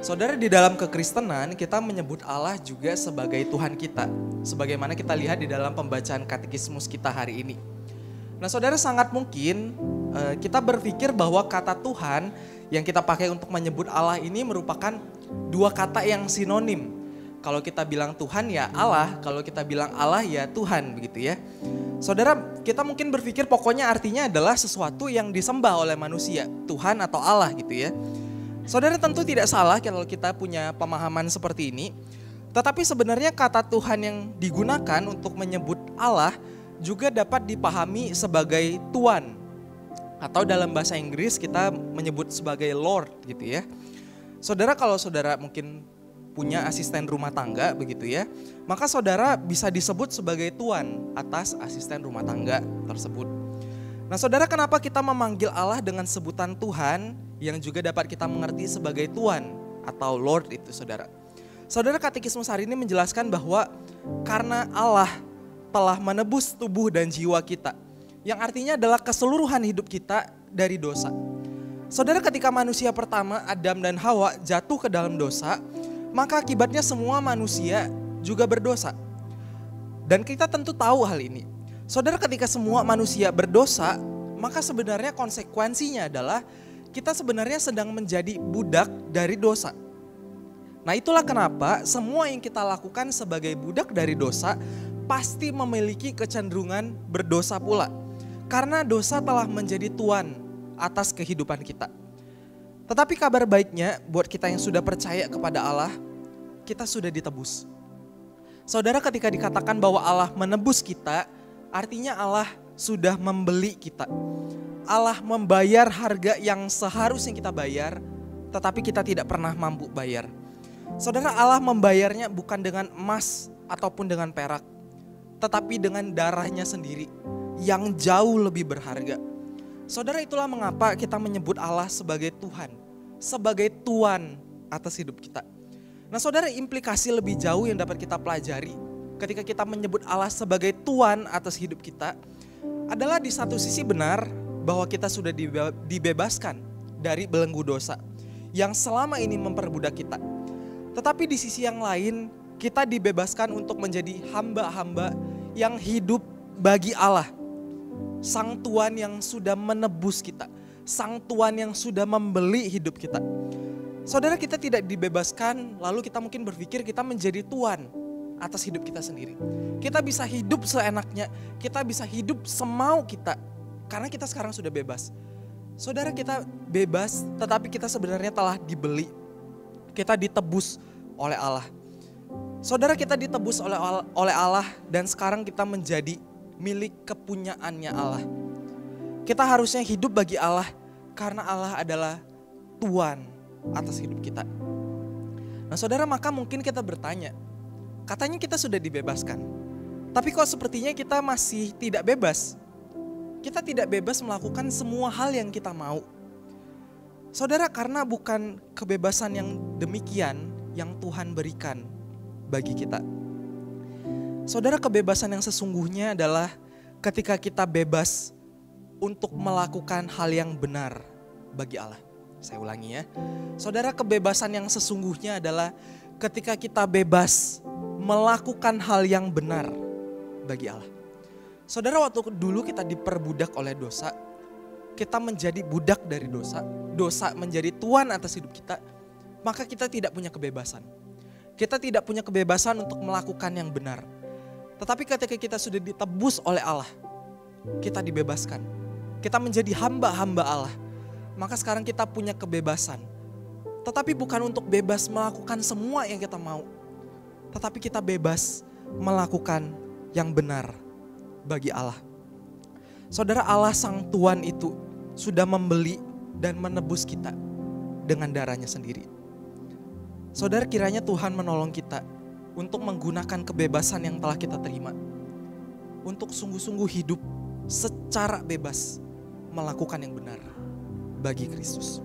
Saudara, di dalam kekristenan kita menyebut Allah juga sebagai Tuhan kita. Sebagaimana kita lihat di dalam pembacaan katekismus kita hari ini. Nah saudara, sangat mungkin kita berpikir bahwa kata Tuhan yang kita pakai untuk menyebut Allah ini merupakan dua kata yang sinonim. Kalau kita bilang Tuhan ya Allah, kalau kita bilang Allah ya Tuhan, begitu ya. Saudara, kita mungkin berpikir pokoknya artinya adalah sesuatu yang disembah oleh manusia, Tuhan atau Allah gitu ya. Saudara, tentu tidak salah kalau kita punya pemahaman seperti ini. Tetapi sebenarnya kata Tuhan yang digunakan untuk menyebut Allah juga dapat dipahami sebagai Tuan. Atau dalam bahasa Inggris kita menyebut sebagai Lord gitu ya. Saudara, kalau saudara mungkin punya asisten rumah tangga begitu ya, maka saudara bisa disebut sebagai Tuan atas asisten rumah tangga tersebut. Nah saudara, kenapa kita memanggil Allah dengan sebutan Tuhan yang juga dapat kita mengerti sebagai Tuan atau Lord itu saudara? Saudara, katekismus hari ini menjelaskan bahwa karena Allah telah menebus tubuh dan jiwa kita, yang artinya adalah keseluruhan hidup kita dari dosa. Saudara, ketika manusia pertama Adam dan Hawa jatuh ke dalam dosa, maka akibatnya semua manusia juga berdosa. Dan kita tentu tahu hal ini. Saudara, ketika semua manusia berdosa, maka sebenarnya konsekuensinya adalah kita sebenarnya sedang menjadi budak dari dosa. Nah itulah kenapa semua yang kita lakukan sebagai budak dari dosa pasti memiliki kecenderungan berdosa pula. Karena dosa telah menjadi tuan atas kehidupan kita. Tetapi kabar baiknya buat kita yang sudah percaya kepada Allah, kita sudah ditebus. Saudara, ketika dikatakan bahwa Allah menebus kita, artinya Allah sudah membeli kita. Allah membayar harga yang seharusnya kita bayar, tetapi kita tidak pernah mampu bayar. Saudara, Allah membayarnya bukan dengan emas ataupun dengan perak, tetapi dengan darahnya sendiri yang jauh lebih berharga. Saudara, itulah mengapa kita menyebut Allah sebagai Tuhan, sebagai Tuan atas hidup kita. Nah saudara, implikasi lebih jauh yang dapat kita pelajari ketika kita menyebut Allah sebagai Tuan atas hidup kita adalah di satu sisi benar bahwa kita sudah dibebaskan dari belenggu dosa yang selama ini memperbudak kita. Tetapi di sisi yang lain kita dibebaskan untuk menjadi hamba-hamba yang hidup bagi Allah. Sang Tuan yang sudah menebus kita, Sang Tuan yang sudah membeli hidup kita. Saudara, kita tidak dibebaskan lalu kita mungkin berpikir kita menjadi Tuan atas hidup kita sendiri. Kita bisa hidup seenaknya, kita bisa hidup semau kita karena kita sekarang sudah bebas. Saudara, kita bebas tetapi kita sebenarnya telah dibeli. Kita ditebus oleh Allah. Saudara, kita ditebus oleh Allah dan sekarang kita menjadi milik kepunyaannya Allah. Kita harusnya hidup bagi Allah karena Allah adalah Tuan atas hidup kita. Nah saudara, maka mungkin kita bertanya, katanya kita sudah dibebaskan, tapi kok sepertinya kita masih tidak bebas. Kita tidak bebas melakukan semua hal yang kita mau. Saudara, karena bukan kebebasan yang demikian yang Tuhan berikan bagi kita. Saudara, kebebasan yang sesungguhnya adalah ketika kita bebas untuk melakukan hal yang benar bagi Allah. Saya ulangi ya. Saudara, kebebasan yang sesungguhnya adalah ketika kita bebas melakukan hal yang benar bagi Allah. Saudara, waktu dulu kita diperbudak oleh dosa, kita menjadi budak dari dosa, dosa menjadi tuan atas hidup kita, maka kita tidak punya kebebasan. Kita tidak punya kebebasan untuk melakukan yang benar. Tetapi ketika kita sudah ditebus oleh Allah, kita dibebaskan. Kita menjadi hamba-hamba Allah. Maka sekarang kita punya kebebasan. Tetapi bukan untuk bebas melakukan semua yang kita mau. Tetapi kita bebas melakukan yang benar bagi Allah. Saudara, Allah Sang Tuan itu sudah membeli dan menebus kita dengan darahnya sendiri. Saudara, kiranya Tuhan menolong kita untuk menggunakan kebebasan yang telah kita terima. Untuk sungguh-sungguh hidup secara bebas melakukan yang benar bagi Kristus.